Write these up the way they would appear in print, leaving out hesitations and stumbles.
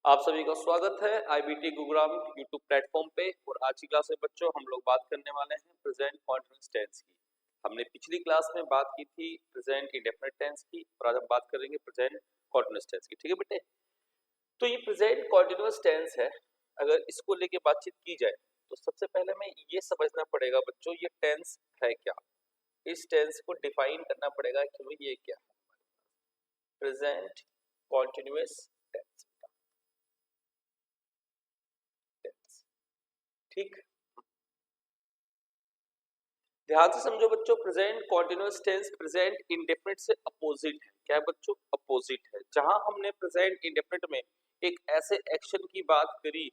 आप सभी का स्वागत है आईबीटी गुरुग्राम यूट्यूब प्लेटफॉर्म पे। और आज की क्लास में बच्चों हम लोग बात करने वाले हैं प्रेजेंट कंटीन्यूअस टेंस की। हमने पिछली क्लास में बात की थी प्रेजेंट इंडेफिनिट टेंस की और आज हम बात करेंगे प्रेजेंट कंटीन्यूअस टेंस की। ठीक है बेटे, तो ये प्रेजेंट कंटीन्यूअस टेंस है। अगर इसको लेके बातचीत की जाए तो सबसे पहले हमें ये समझना पड़ेगा बच्चों ये टेंस है क्या। इस टेंस को डिफाइन करना पड़ेगा कि ये क्या है। प्रेजेंट कंटीन्यूअस टेंस, ठीक। ध्यान से समझो बच्चों, present continuous tense present indefinite से अपोजिट है। क्या है बच्चों? अपोजिट है। जहां हमने प्रेजेंट इंडेफिनिट में एक ऐसे एक्शन की बात करी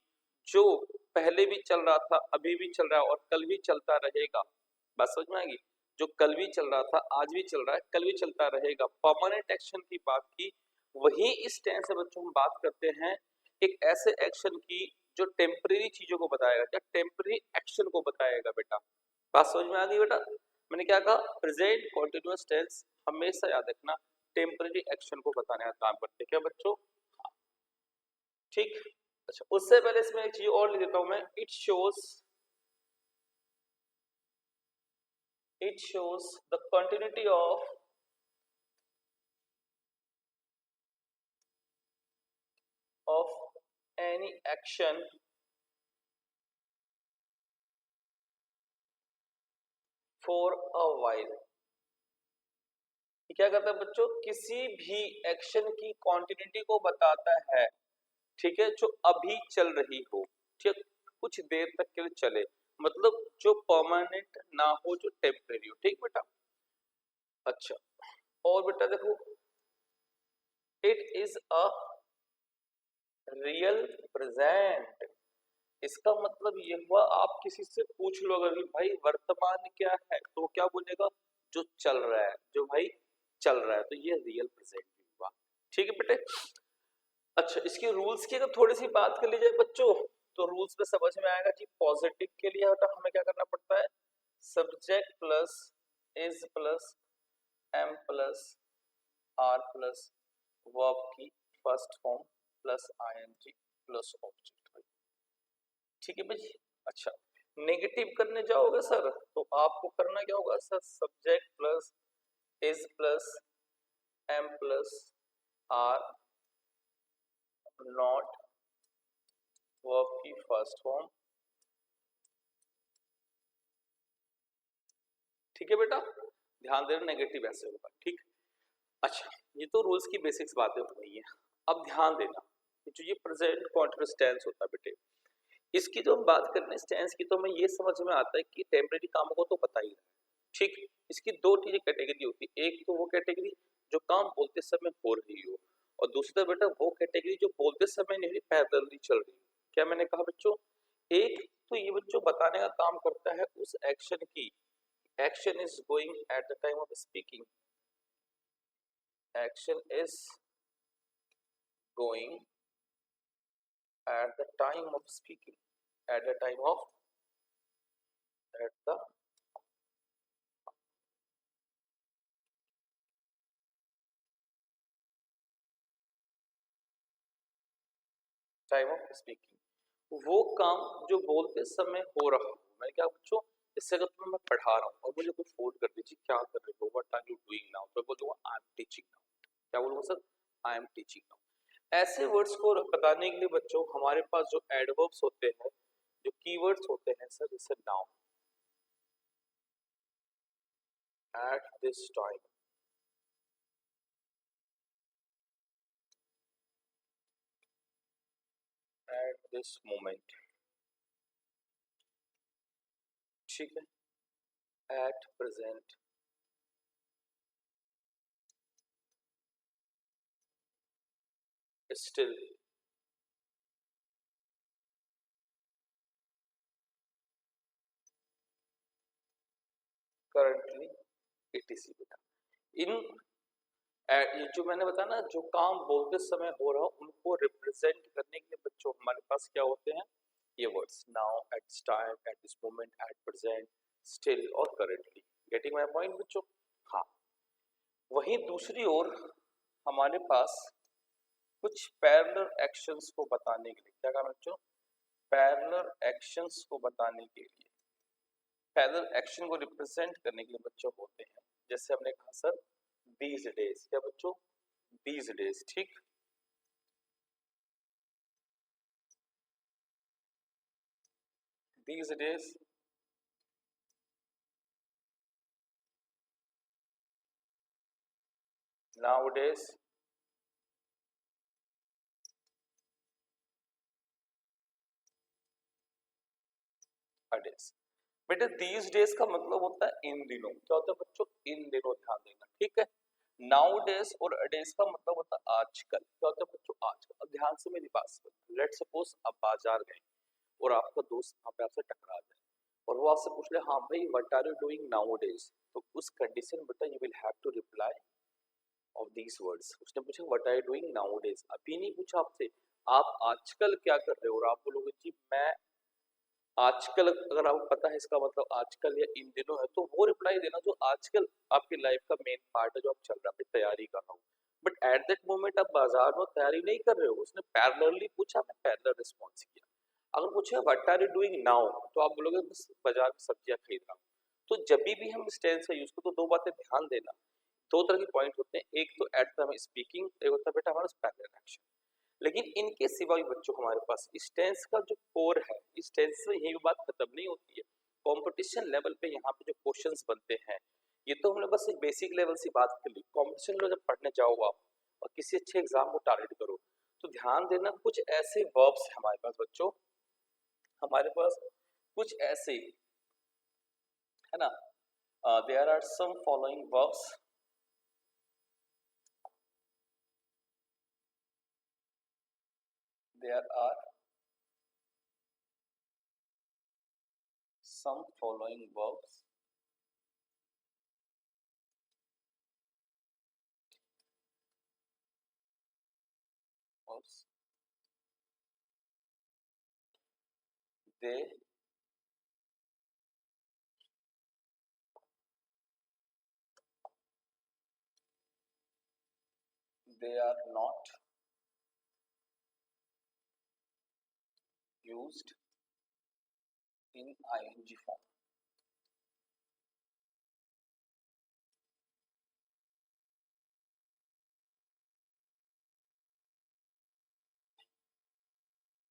जो पहले भी चल रहा था, अभी भी चल रहा है और कल भी चलता रहेगा। बात समझ में आएगी? जो कल भी चल रहा था, आज भी चल रहा है, कल भी चलता रहेगा, परमानेंट एक्शन की बात की। वही इस टेंस से बच्चों हम बात करते हैं एक ऐसे एक्शन की जो टेम्परेरी चीजों को बताएगा, क्या टेम्परेरी एक्शन को बताएगा। बेटा बात समझ में आ गई? बेटा मैंने क्या कहा? प्रेजेंट कॉन्टिन्यूअस टेंस हमेशा याद रखना टेम्परेरी एक्शन को बताने का काम करते हैं। क्या बच्चों? ठीक। अच्छा, उससे पहले इसमें एक चीज और लिख देता हूं मैं। It shows the continuity of any action for a while. क्या करता है बच्चों? किसी भी एक्शन की कॉन्टिन्यूटी को बताता है, ठीक है, जो अभी चल रही हो, ठीक, कुछ देर तक के लिए चले, मतलब जो परमानेंट ना हो, जो टेम्परेरी हो। ठीक बेटा। अच्छा, और बेटा देखो, it is a real present. इसका मतलब ये हुआ, आप किसी से पूछ लो अगर भाई वर्तमान क्या है, तो क्या बोलेगा? जो चल रहा है, जो भाई चल रहा है, तो ये रियल प्रेजेंट हुआ। ठीक है बेटे। अच्छा, इसके रूल्स की अगर थोड़ी सी बात कर ली जाए बच्चों, तो रूल्स में समझ में आएगा जी। पॉजिटिव के लिए हमें क्या करना पड़ता है? Subject plus is plus am plus are plus verb की first form plus ING plus object. ठीक है भाई। अच्छा, नेगेटिव करने जाओगे सर तो आपको करना क्या होगा sir? Subject plus is plus am plus are not verb की फर्स्ट फॉर्म। ठीक है बेटा, ध्यान देना नेगेटिव ऐसे होगा। ठीक। अच्छा, ये तो रूल्स की बेसिक्स बातें हो गई है। अब ध्यान देना, जो ये प्रेजेंट कॉन्टिन्यूअस टेंस होता है बेटे, इसकी जो हम बात करते हैं इस टेंस की, तो हमें ये समझ में आता है कि टेम्परेरी कामों को तो पता ही है। ठीक। इसकी दो चीजें कैटेगरी होती है। एक तो वो कैटेगरी जो काम बोलते समय हो रही हो, और दूसरा बेटा वो कैटेगरी जो बोलते समय नहीं, पैरेलली चल रही हो। क्या मैंने कहा बच्चों? एक तो ये बच्चों बताने का काम करता है उस एक्शन की, action is going at the time of speaking. Action is going at the time of speaking. At the time of at the time of speaking. वो काम जो बोलते समय हो रहा हो। मैं क्या बच्चों, इससे अगर तुम्हें मैं पढ़ा रहा हूँ और मुझे कोई फोन कर दीजिए क्या कर रहे हो, what are you doing now, तो बोलूंगा आई एम टीचिंग नाउ। क्या बोलूंगा सर? I am teaching now. ऐसे वर्ड्स को बताने के लिए बच्चों हमारे पास जो एडवर्ब्स होते हैं, जो कीवर्ड्स होते हैं सर, जैसे now, at this time, at this moment, ठीक है, at present, still, currently, etc। बेटा इन ये जो मैंने बताया ना, जो काम बोलते समय हो रहा उनको रिप्रेजेंट करने के लिए बच्चों हमारे पास क्या होते हैं? ये words, now, at this time, at this moment, at present, still और करेंटली। गेटिंग माय पॉइंट बच्चों? हाँ। वहीं दूसरी ओर हमारे पास कुछ पैरेलल एक्शंस को बताने के लिए, क्या कहा बच्चों, पैरेलल एक्शंस को बताने के लिए, पैरेलल एक्शन को रिप्रेजेंट करने के लिए बच्चों होते हैं, जैसे हमने कहा सर these days, क्या बच्चों, these days, ठीक, these days, nowadays, days। बेटा these days का मतलब होता है इन दिनों, क्या होता है बच्चों, इन दिनों, ध्यान देना, ठीक है। नाउ डेज और डेज का मतलब होता है आजकल, क्या होता है बच्चों, आजकल। अब ध्यान से मेरी बात सुनो, लेट सपोज आप बाजार गए और आपका दोस्त वहां पे आपसे टकरा जाए और वो आपसे पूछ ले, हाँ भाई what are you doing nowadays, तो उस कंडीशन में बेटा you will have to reply of these words. उसने पूछा what are you doing nowadays, अभी नहीं पूछा आपसे आप आजकल क्या कर रहे हो, और आप बोलोगे जी मैं आजकल, अगर आपको पता है इसका मतलब आजकल या इन दिनों है, तो वो रिप्लाई देना जो आजकल आपकी लाइफ का मेन पार्ट है, जो आप चल रहा है, तैयारी कर रहा हूँ। बट एट दैट मोमेंट आप बाजार में तैयारी नहीं कर रहे हो, उसने पैरेलली पूछा, मैं पैरेलल रिस्पॉन्स किया। अगर पूछे what are you doing now, तो आप बोलोगे बस बाजार में सब्जियां खरीद रहा हूँ। तो जब भी हम इस टेंस का यूज करो तो दो बातें ध्यान देना, दो तरह के पॉइंट होते हैं, एक तो एट द स्पीकिंग, एक होता है बेटा हमारा पैरेलल एक्शन। लेकिन इनके सिवा भी बच्चों हमारे पास इस टेंस का जो कोर है, इस टेंस में यही बात खत्म नहीं होती है। कंपटीशन लेवल पे यहाँ पे जो क्वेश्चंस बनते हैं, ये तो हमने बस एक बेसिक लेवल से बात कर ली। कंपटीशन लेवल जब पढ़ने जाओ आप और किसी अच्छे एग्जाम को टारगेट करो, तो ध्यान देना कुछ ऐसे वर्ब्स है हमारे पास बच्चों, हमारे पास कुछ ऐसे, है ना, there are some following verbs, there are some following verbs they are not used in ing form।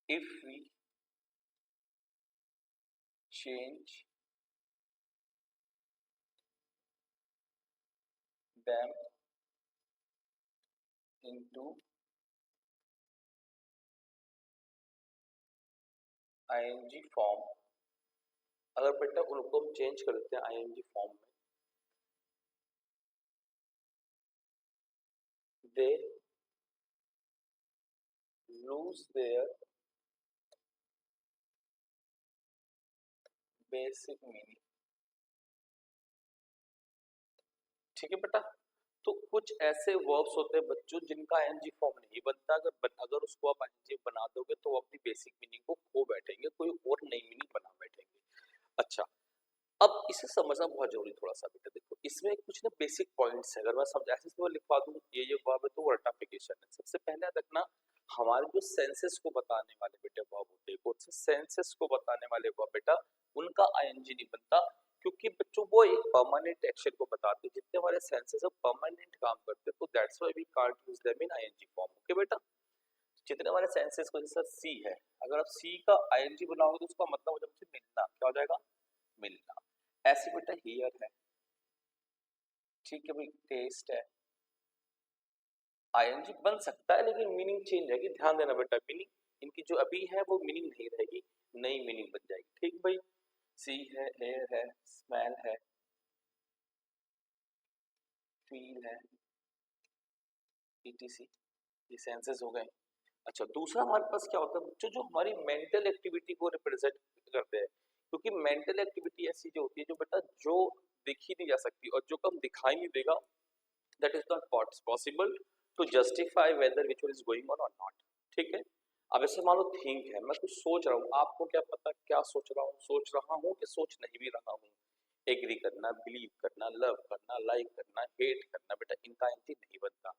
if we change them into ing form, अगर बेटा उनको हम चेंज कर देते हैं ing फॉर्म में, they lose their basic meaning। ठीक है बेटा, तो कुछ ऐसे वर्ब्स होते हैं बच्चों जिनका ing फॉर्म नहीं बनता, अगर उसको आप ing बना दोगे तो वो अपनी बेसिक मीनिंग को खो बैठेंगे, कोई और नई मीनिंग बना बैठेंगे। अच्छा, अब इसे समझना बहुत जरूरी थोड़ा सा बेटा, देखो इसमें कुछ ना बेसिक पॉइंट्स है, अगर मैं समझ ऐसे तो लिखवा दूं ये वर्ब है तो वर्टिफिकेशन है। सबसे पहले रखना, हमारे जो सेंसेस को बताने वाले बेटे वर्ब होते हैं, कौन से सेंसेस को बताने वाले वर्ब बेटा, उनका आईएनजी नहीं बनता, क्योंकि बच्चों वो एक परमानेंट एक्शन को बताते हैं। जितने हमारे सेंसेस परमानेंट काम करते हैं, तो that's why we can't use them in ING form. Okay बेटा, जितने हमारे सेंसेस को, जैसे सी है, अगर आप सी का आईएनजी बनाओगे तो उसका मतलब हो जाएगा मिलना, क्या हो जाएगा, मिलना। ऐसे बेटा हियर है, ठीक है भाई, टेस्ट है, आईएनजी बन सकता है लेकिन मीनिंग चेंज रहेगी, ध्यान देना बेटा, मीनिंग इनकी जो अभी है वो मीनिंग नहीं रहेगी, नई मीनिंग बन जाएगी। ठीक भाई, सी है, एयर है, स्मेल है, फील है, ईटीसी, ये सेंसेस हो गए। अच्छा, दूसरा हमारे पास क्या होता है बच्चों, जो हमारी मेंटल एक्टिविटी को रिप्रेजेंट करते हैं, क्योंकि मेंटल एक्टिविटी ऐसी जो होती है जो बेटा जो दिखी नहीं जा सकती और जो कम दिखाई नहीं देगा, that is not possible to justify whether which one is going on or not। ठीक है, अब ऐसे मान लो थिंक है, मैं कुछ सोच रहा हूँ, आपको क्या पता क्या सोच रहा हूँ कि सोच नहीं भी रहा हूँ। एग्री करना, बिलीव करना, लव करना, लाइक करना, हेट करना, बेटा इनका आईएनजी नहीं बनता।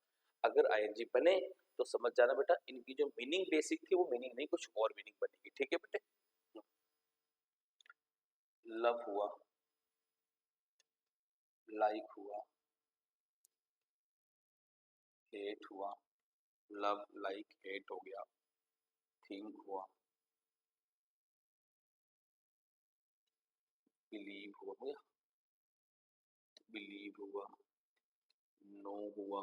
अगर आईएनजी बने तो समझ जाना बेटा इनकी जो मीनिंग बेसिक थी वो मीनिंग नहीं कुछ और मीनिंग बनेगी। ठीक है बेटे, लव हुआ, लाइक हुआ, हेट हुआ, लव लाइक हेट हो गया, थिंक हुआ, बिलीव हुआ, बिलीव हुआ, नो हुआ।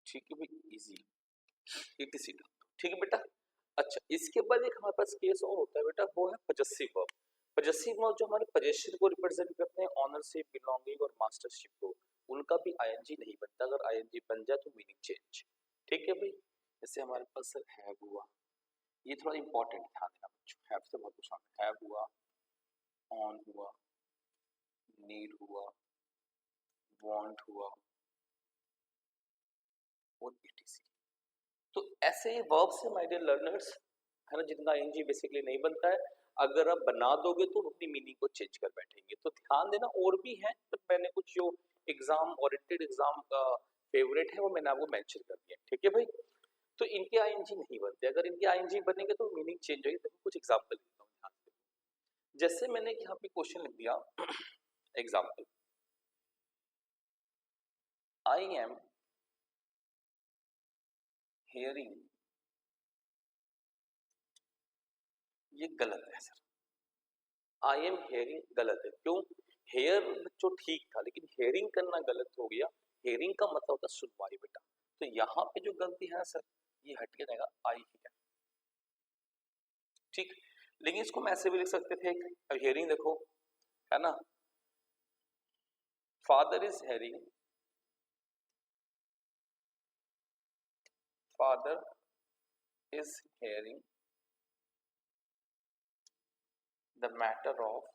ठीक है भाई, इजी इट। ठीक है बेटा। अच्छा, इसके बाद एक हमारे पास केस और होता है बेटा, वो है पजेसिव वर्ब। पजेसिव वर्ब जो हमारे पोजीशन को रिप्रेजेंट करते हैं, ऑनरशिप, बिलोंगिंग और मास्टरशिप को, उनका भी आईएनजी नहीं बनता। अगर आईएनजी बन जाए तो मीनिंग चेंज। ठीक है भाई, जैसे हमारे पास सर हैव हुआ, ये थोड़ा इंपॉर्टेंट ध्यान देना बच्चों, हैव से बहुत कुछ आता है। हैव हुआ, ऑन हुआ, नीड हुआ, वांट हुआ और इटीसी। तो ऐसे वर्ब से माय डियर लर्नर्स है ना, जिनका आईएनजी बेसिकली नहीं बनता है, अगर आप बना दोगे तो अपनी मीनिंग को चेंज कर बैठेंगे। तो ध्यान देना, और भी है तो मैंने कुछ जो एग्जाम ओरिएंटेड एग्जाम का फेवरेट है वो मैंने आपको मेंशन कर दिया। ठीक है भाई, तो इनके आईएनजी नहीं बनते, अगर इनके आईएनजी बनेंगे तो मीनिंग चेंज होगी। देखो कुछ एग्जांपल देता हूं ध्यान से। जैसे मैंने यहाँ पे क्वेश्चन लिख दिया, एग्जाम्पल, आई एम हेयरिंग, ये गलत है सर। आई एम हेयरिंग गलत है, क्यों? हेयर जो ठीक था, लेकिन हेयरिंग करना गलत हो गया। हेयरिंग का मतलब होता है सुनवाई बेटा। तो यहाँ पे जो गलती है ना सर, ये हट के जाएगा आई हियर। ठीक, लेकिन इसको मैं ऐसे भी लिख सकते थे। अब हेयरिंग देखो, है ना, father is hearing, father is hearing the matter of,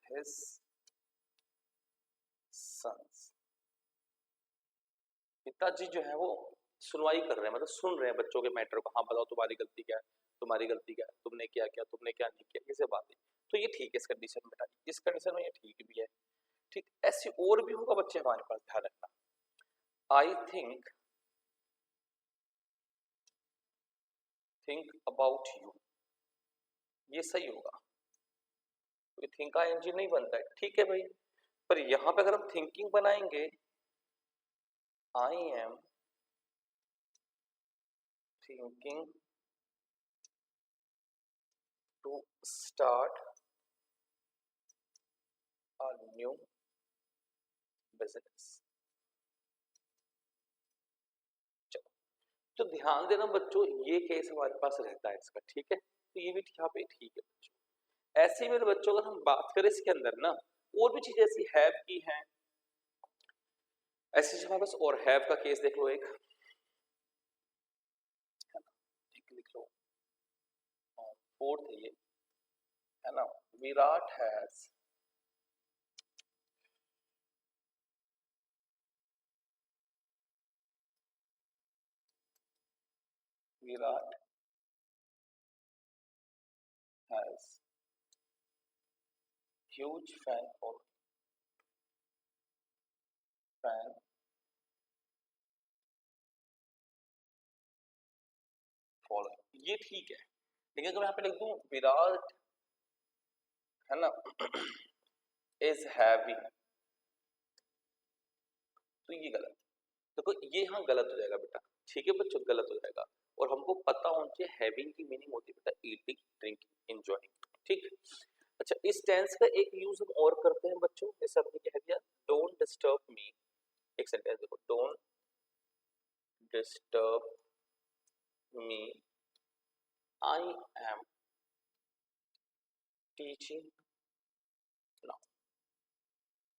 his sons। पिताजी जो है वो सुनवाई कर रहे हैं, मतलब सुन रहे हैं बच्चों के मैटर को। हाँ बताओ तुम्हारी गलती क्या है, तुम्हारी गलती क्या है, तुमने क्या किया, तुमने क्या नहीं किया, ये बात है। तो ये ठीक है इस कंडीशन में बेटा, इस कंडीशन में ये ठीक भी है। ठीक, ऐसे और भी होगा बच्चे हमारे पास, ध्यान रखना। आई थिंक अबाउट यू, ये सही होगा। तो थिंक का एनजी नहीं बनता है, ठीक है भाई। पर यहां पे अगर हम थिंकिंग बनाएंगे, I am thinking to start a new business. तो ध्यान देना बच्चों, ये केस हमारे पास रहता है इसका। ठीक है, तो ये भी यहाँ पे ठीक है बच्चों। ऐसे ही मेरे बच्चों अगर हम बात करें इसके अंदर ना, और भी चीजें ऐसी हैव की हैं, ऐसी हमारे पास और हैव का केस देख लो, एक लिख लो, फोर्थ है ये, है ना, Virat has Virat has huge fan following, ये ठीक है। लेकिन अगर मैं यहाँ पे लिख दूं विराट, है ना, इज हैविंग, तो ये गलत। देखो ये यहाँ गलत हो जाएगा बेटा। ठीक है बच्चों, गलत हो जाएगा। और हमको पता होना चाहिए हैविंग की मीनिंग होती है बेटा ईटिंग, ड्रिंकिंग, एंजॉयिंग। ठीक, अच्छा इस टेंस का एक यूज हम और करते हैं बच्चों, जैसे हमने कह दिया डोंट डिस्टर्ब मी। एक सेंटेंस देखो, don't disturb me, I am teaching now.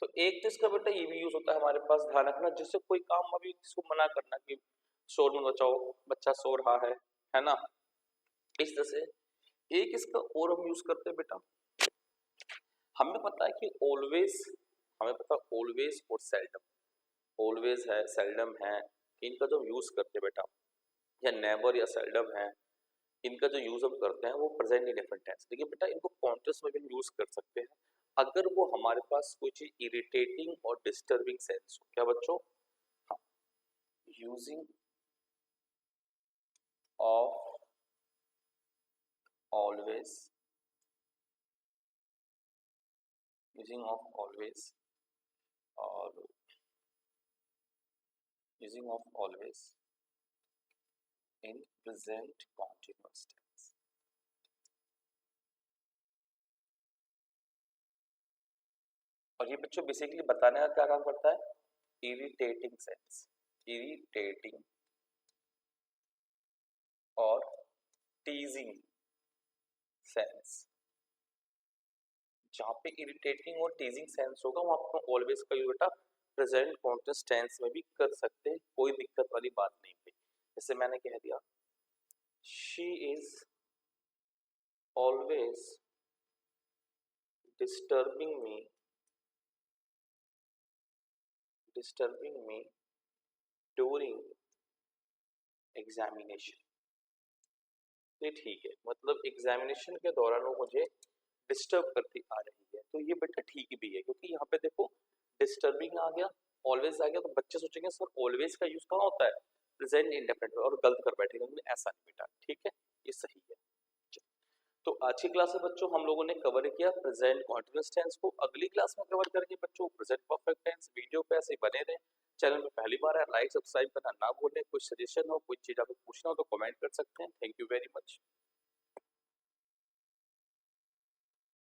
तो एक तो इसका बेटा ये भी यूज होता है हमारे पास, ध्यान रखना, जिससे कोई काम अभी इसको मना करना कि शोर मत मचाओ, बच्चा सो रहा है ना, इस तरह से। एक इसका और हम यूज करते हैं बेटा, हमें पता है कि ऑलवेज, हमें पता है ऑलवेज और सेल्डम, ऑलवेज है, सेल्डम है, इनका जो यूज करते हैं बेटा, या नेवर या सेल्डम है, इनका जो यूज हम करते हैं वो प्रेजेंट इंडेफिनिट टेंस। लेकिन बेटा इनको कॉन्टिन्यूअस में भी यूज कर सकते हैं, अगर वो हमारे पास कोई चीज इरिटेटिंग और डिस्टर्बिंग सेंस हो, क्या बच्चों? हाँ, using of always, using of always और using of always in present continuous tense. और ये बच्चों बेसिकली बताने का क्या काम करता है? इरिटेटिंग सेंस, इरिटेटिंग और टीजिंग सेंस। जहां पे इरिटेटिंग और टीजिंग सेंस होगा वहां पर ऑलवेज का यूज बेटा प्रेजेंट कॉन्टिन्यूअस टेंस में भी कर सकते हैं, कोई दिक्कत वाली बात नहीं है। जैसे मैंने कह दिया she is always disturbing me, disturbing me during examination. ये ठीक है, मतलब एग्जामिनेशन के दौरान वो मुझे डिस्टर्ब करती आ रही है, तो ये बेटा ठीक भी है, क्योंकि यहाँ पे देखो डिस्टर्बिंग आ गया, ऑलवेज आ गया, तो बच्चे सोचेंगे सर ऑलवेज का यूज कहाँ होता है? प्रेजेंट इंडेफिनिट में, और गलत कर बैठेंगे, लेकिन ऐसा नहीं बेटा, ठीक है, ये सही है। तो आज की क्लास में बच्चों हम लोगों ने कवर किया प्रेजेंट कॉन्टिन्यूअस टेंस को। अगली क्लास में कवर करेंगे बच्चों प्रेजेंट परफेक्ट टेंस। वीडियो पे ऐसे बने रहे, चैनल में पहली बार है लाइक सब्सक्राइब करना ना भूलें। कोई सजेशन हो, कोई चीज आपको पूछना हो तो कमेंट कर सकते हैं। Thank you very much.